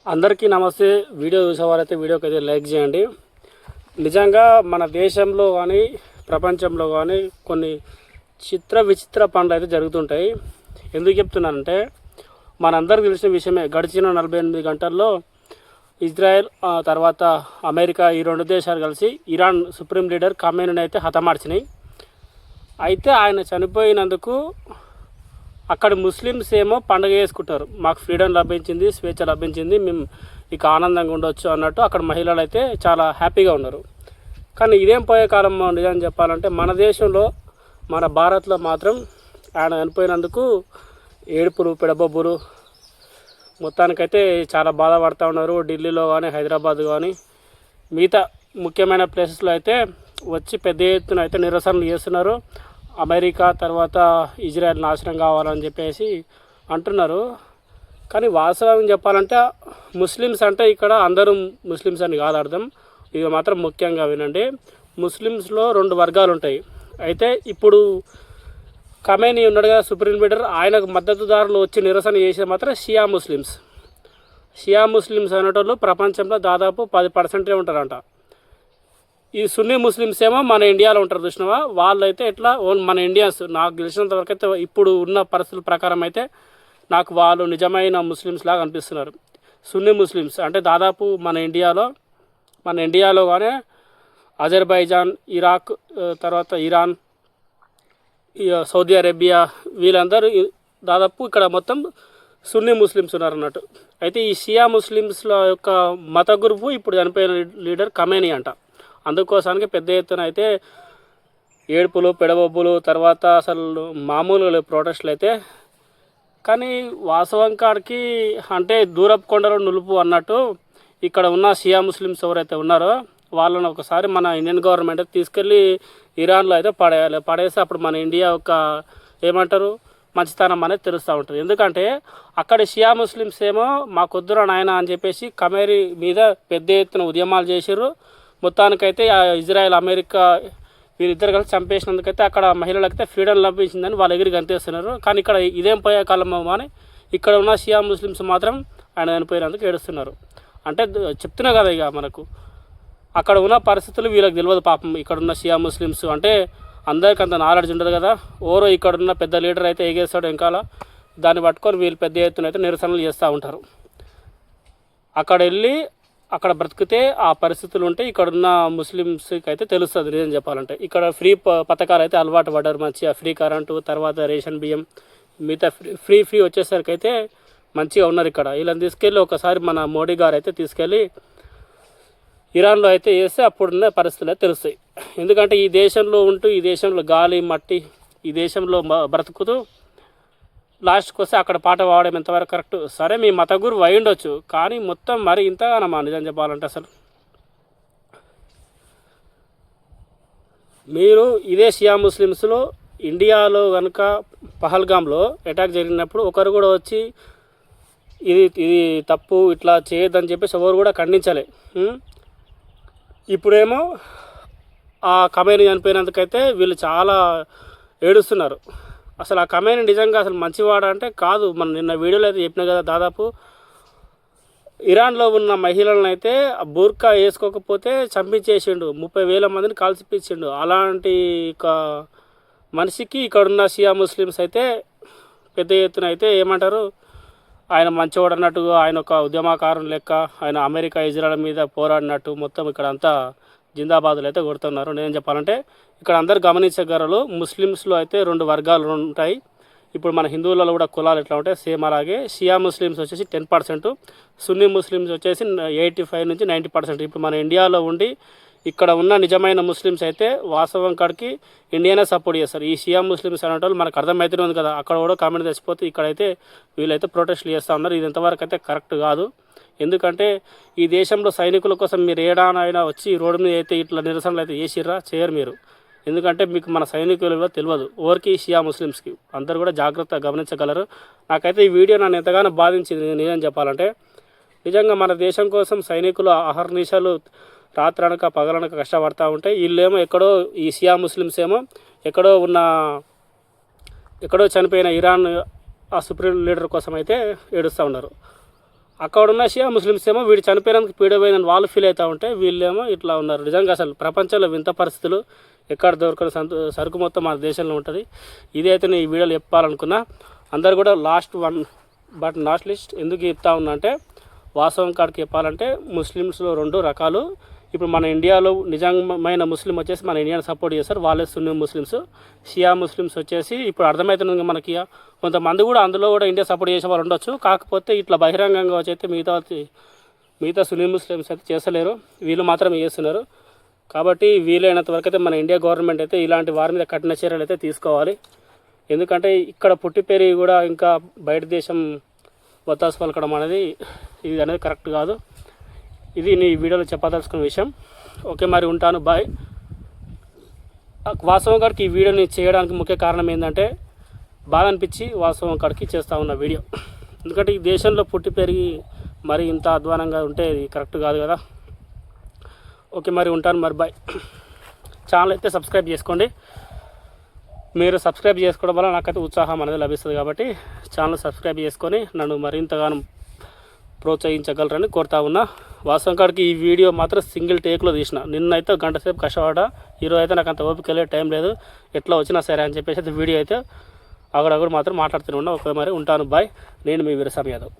అందరికీ నమస్తే. వీడియో చూసేవారైతే వీడియోకి అయితే లైక్ చేయండి. నిజంగా మన దేశంలో కానీ ప్రపంచంలో కానీ కొన్ని విచిత్ర పనులు అయితే జరుగుతుంటాయి. ఎందుకు చెప్తున్నానంటే మనందరికీ తెలిసిన విషయమే. గడిచిన 48 గంటల్లో ఇజ్రాయెల్ తర్వాత అమెరికా ఈ రెండు దేశాలు కలిసి ఇరాన్ సుప్రీం లీడర్ ఖమేనీని అయితే హతమార్చినాయి. అయితే ఆయన చనిపోయినందుకు అక్కడ ముస్లిమ్స్ ఏమో పండుగ చేసుకుంటారు. మాకు ఫ్రీడమ్ లభించింది, స్వేచ్ఛ లభించింది, మేము ఇక ఆనందంగా ఉండొచ్చు అన్నట్టు అక్కడ మహిళలు అయితే చాలా హ్యాపీగా ఉన్నారు. కానీ ఇదేం పోయే కాలం నిజం చెప్పాలంటే మన దేశంలో మన భారత్లో మాత్రం ఆయన చనిపోయినందుకు ఏడుపులు పెడబొబ్బులు మొత్తానికైతే చాలా బాధపడుతూ ఉన్నారు. ఢిల్లీలో కానీ హైదరాబాద్ కానీ మిగతా ముఖ్యమైన ప్లేసెస్లో అయితే వచ్చి పెద్ద ఎత్తున అయితే నిరసనలు చేస్తున్నారు. అమెరికా తర్వాత ఇజ్రాయెల్ నాశనం కావాలని చెప్పేసి అంటున్నారు. కానీ వాస్తవం చెప్పాలంటే ముస్లిమ్స్ అంటే ఇక్కడ అందరూ ముస్లిమ్స్ అని కాదు అర్థం. ఇది మాత్రం ముఖ్యంగా వినండి. ముస్లిమ్స్లో 2 వర్గాలు ఉంటాయి. అయితే ఇప్పుడు ఖమేనీ ఉన్నాడు కదా సుప్రీం లీడర్, ఆయనకు మద్దతుదారులు వచ్చి నిరసన చేసేది మాత్రం షియా ముస్లిమ్స్. షియా ముస్లిమ్స్ అనేటోళ్ళు ప్రపంచంలో దాదాపు 10% ఉంటారంట. ఈ సున్నీ ముస్లిమ్స్ ఏమో మన ఇండియాలో ఉంటారు చూసినావా, వాళ్ళైతే ఎట్లా మన ఇండియన్స్. నాకు తెలిసినంత వరకు అయితే ఇప్పుడు ఉన్న పరిస్థితుల ప్రకారం అయితే నాకు వాళ్ళు నిజమైన ముస్లిమ్స్ లాగా అనిపిస్తున్నారు. సున్నీ ముస్లిమ్స్ అంటే దాదాపు మన ఇండియాలో కానీ అజర్బైజాన్, ఇరాక్, తర్వాత ఇరాన్, సౌదీ అరేబియా వీళ్ళందరూ దాదాపు ఇక్కడ మొత్తం సున్నీ ముస్లిమ్స్ ఉన్నారు అన్నట్టు. అయితే ఈ షియా ముస్లిమ్స్ల యొక్క మత గ్రూపు ఇప్పుడు చనిపోయిన లీడర్ ఖమేనీ అంట. అందుకోసానికి పెద్ద ఎత్తున అయితే ఏడుపులు పెడబొబ్బులు తర్వాత అసలు మామూలుగా ప్రొటెస్ట్లు అయితే. కానీ వాస్తవం కాడికి అంటే దూరపు కొండలో నులుపు అన్నట్టు ఇక్కడ ఉన్న షియా ముస్లిమ్స్ ఎవరైతే ఉన్నారో వాళ్ళని ఒకసారి మన ఇండియన్ గవర్నమెంట్ తీసుకెళ్ళి ఇరాన్లో అయితే పడేసి అప్పుడు మన ఇండియా యొక్క ఏమంటారు మంచితనం అనేది తెలుస్తూ ఉంటుంది. ఎందుకంటే అక్కడ షియా ముస్లిమ్స్ ఏమో మా కొద్దురా నాయన అని చెప్పేసి ఖమేనీ మీద పెద్ద ఎత్తున ఉద్యమాలు చేశారు. మొత్తానికైతే ఇజ్రాయెల్ అమెరికా వీరిద్దరు కలిసి చంపేసినందుకైతే అక్కడ మహిళలకైతే ఫ్రీడమ్ లభించిందని వాళ్ళ ఎగిరి గంతేస్తున్నారు. కానీ ఇక్కడ ఇదేం పోయే కాలం అని ఇక్కడ ఉన్న షియా ముస్లిమ్స్ మాత్రం ఆయన చనిపోయినందుకు ఏడుస్తున్నారు. అంటే చెప్తున్నా కదా ఇక మనకు అక్కడ ఉన్న పరిస్థితులు వీళ్ళకి తెలియదు పాపం. ఇక్కడ ఉన్న షియా ముస్లిమ్స్ అంటే అందరికీ అంత నాలెడ్జ్ ఉండదు కదా. ఓరో ఇక్కడున్న పెద్ద లీడర్ అయితే ఎగేస్తాడు వెనకాల, దాన్ని పట్టుకొని వీళ్ళు పెద్ద ఎత్తున అయితే నిరసనలు చేస్తూ ఉంటారు. అక్కడ బ్రతికితే ఆ పరిస్థితులు ఉంటే ఇక్కడున్న ముస్లిమ్స్కి అయితే తెలుస్తుంది నిజం చెప్పాలంటే. ఇక్కడ ఫ్రీ పథకాలు అయితే అలవాటు పడ్డారు మంచిగా. ఫ్రీ కరెంటు తర్వాత రేషన్ బియ్యం మిగతా ఫ్రీ వచ్చేసరికి అయితే మంచిగా ఉన్నారు ఇక్కడ. వీళ్ళని తీసుకెళ్ళి ఒకసారి మన మోడీ గారు అయితే తీసుకెళ్ళి ఇరాన్లో అయితే వేస్తే అప్పుడున్న పరిస్థితులు అయితే తెలుస్తాయి. ఎందుకంటే ఈ దేశంలో ఉంటూ ఈ దేశంలో గాలి మట్టి ఈ దేశంలో బ్రతుకుతూ లాస్ట్కి వస్తే అక్కడ పాట పాడడం ఎంతవరకు కరెక్ట్. సరే మీ మత గురువు అయి ఉండొచ్చు, కానీ మొత్తం మరి ఇంతగానమ్మా నిజం చెప్పాలంటే అసలు మీరు ఇదే షియా ముస్లిమ్స్లో ఇండియాలో కనుక పహల్గామ్లో అటాక్ జరిగినప్పుడు ఒకరు కూడా వచ్చి ఇది తప్పు ఇట్లా చేయొద్దని చెప్పేసి ఎవరు కూడా ఖండించలే. ఇప్పుడేమో ఆ ఖమేనీ చనిపోయినందుకైతే వీళ్ళు చాలా ఏడుస్తున్నారు. అసలు ఆ ఖమేనీ నిజంగా అసలు మంచివాడ అంటే కాదు. మనం నిన్న వీడియోలో అయితే చెప్పినా కదా, దాదాపు ఇరాన్లో ఉన్న మహిళలను అయితే బూర్కా వేసుకోకపోతే చంపించేసిండు, 30,000 మందిని కాల్చిపించిండు. అలాంటి ఒక మనిషికి ఇక్కడున్న షియా ముస్లిమ్స్ అయితే పెద్ద ఎత్తున అయితే ఏమంటారు ఆయన మంచివాడు అన్నట్టుగా, ఆయన ఒక ఉద్యమకారం లెక్క ఆయన అమెరికా ఇజ్రాయెల్ మీద పోరాడినట్టు మొత్తం ఇక్కడ అంతా జిందాబాదులు అయితే కొడుతున్నారు. నేను చెప్పాలంటే ఇక్కడ అందరు గమనించగలరు. ముస్లిమ్స్లో అయితే 2 వర్గాలు ఉంటాయి. ఇప్పుడు మన హిందువులలో కూడా కులాలు ఎట్లా ఉంటాయి సేమ్ అలాగే. షియా ముస్లిమ్స్ వచ్చేసి 10%, సున్నీ ముస్లిమ్స్ వచ్చేసి 85 నుంచి 90%. ఇప్పుడు మన ఇండియాలో ఉండి ఇక్కడ ఉన్న నిజమైన ముస్లిమ్స్ అయితే వాస్తవం కాడికి ఇండియానే సపోర్ట్ చేస్తారు. ఈ షియా ముస్లిమ్స్ అనేటోళ్ళు మనకు అర్థమవుతూనే ఉంది కదా. అక్కడ కూడా కామెంట్ తెచ్చిపోతే ఇక్కడైతే వీళ్ళైతే ప్రొటెస్ట్లు చేస్తూ ఉన్నారు. ఇది ఎంతవరకు అయితే కరెక్ట్ కాదు. ఎందుకంటే ఈ దేశంలో సైనికుల కోసం మీరు ఏడానైనా వచ్చి రోడ్డు మీద అయితే ఇట్లా నిరసనలు అయితే చేసిర్రా? చేయరు మీరు. ఎందుకంటే మీకు మన సైనికులు తెలియదు ఓరికి షియా ముస్లిమ్స్కి. అందరూ కూడా జాగ్రత్తగా గమనించగలరు. నాకైతే ఈ వీడియో నన్ను ఎంతగానో బాధించింది నిజం చెప్పాలంటే. నిజంగా మన దేశం కోసం సైనికులు అహర్నిశలు రాత్రనక పగలనక కష్టపడతా ఉంటే వీళ్ళేమో ఎక్కడో ఈ షియా ముస్లిమ్స్ ఏమో ఎక్కడో చనిపోయిన ఇరాన్ ఆ సుప్రీం లీడర్ కోసం అయితే ఏడుస్తూ ఉన్నారు. అక్కడ ఉన్న షియా ముస్లిమ్స్ ఏమో వీడు చనిపోయినందుకు పీడపోయిందని వాళ్ళు ఫీల్ అవుతూ ఉంటే వీళ్ళేమో ఇట్లా ఉన్నారు. నిజంగా అసలు ప్రపంచంలో వింత పరిస్థితులు, ఎక్కడ దొరకని సరుకు మొత్తం మన దేశంలో ఉంటుంది. ఇదైతే నేను ఈ వీడియోలో చెప్పాలనుకున్నా. అందరు కూడా లాస్ట్ లిస్ట్ ఎందుకు చెప్తా ఉన్నా అంటే, వాస్తవం కాడికి చెప్పాలంటే ముస్లిమ్స్లో 2 రకాలు. ఇప్పుడు మన ఇండియాలో నిజమైన ముస్లిం వచ్చేసి మన ఇండియాని సపోర్ట్ చేస్తారు, వాళ్ళే సున్నీ ముస్లిమ్స్. షియా ముస్లిమ్స్ వచ్చేసి ఇప్పుడు అర్థమవుతుంది మనకి, కొంతమంది కూడా అందులో కూడా ఇండియా సపోర్ట్ చేసే వాళ్ళు ఉండొచ్చు. కాకపోతే ఇట్లా బహిరంగంగా వచ్చైతే మిగతా సున్నీ ముస్లిమ్స్ అయితే చేస్తలేరు, వీళ్ళు మాత్రమే చేస్తున్నారు. కాబట్టి వీలైనంత వరకు అయితే మన ఇండియా గవర్నమెంట్ అయితే ఇలాంటి వారి మీద కఠిన చర్యలు అయితే తీసుకోవాలి. ఎందుకంటే ఇక్కడ పుట్టి పెరిగి కూడా ఇంకా బయట దేశం వత్తాసు పలకడం అనేది కరెక్ట్ కాదు. ఇది నీ వీడియోలో చెప్పదలుచుకున్న విషయం. ఓకే, మరి ఉంటాను, బాయ్. వాస్తవం కాడికి ఈ వీడియోని చేయడానికి ముఖ్య కారణం ఏంటంటే, బాధ అనిపించి వాస్తవం కాడికి చేస్తూ ఉన్న వీడియో. ఎందుకంటే ఈ దేశంలో పుట్టి పెరిగి మరి ఇంత అధ్వానంగా ఉంటే ఇది కరెక్ట్ కాదు కదా. ఓకే, మరి ఉంటాను, మరి బాయ్. ఛానల్ అయితే సబ్స్క్రైబ్ చేసుకోండి. మీరు సబ్స్క్రైబ్ చేసుకోవడం వల్ల నాకైతే ఉత్సాహం అనేది లభిస్తుంది. కాబట్టి ఛానల్ సబ్స్క్రైబ్ చేసుకొని నన్ను మరింతగానో ప్రోత్సహించగలరని కోరుతా ఉన్నా. వాస్తవం కాడికి ఈ వీడియో మాత్రం సింగిల్ టేక్లో తీసిన. నిన్నైతే గంట సేపు కష్టపడ్డా, ఈరోజు అయితే నాకు అంత ఓపిక వెళ్ళే టైం లేదు, ఎట్లా వచ్చినా సరే అని చెప్పేసి అయితే వీడియో అయితే అక్కడక్కడ మాత్రం మాట్లాడుతూనే ఉన్నా. ఓకే, మరి ఉంటాను, బాయ్. నేను మీ వీరస్వామి యాదవ్.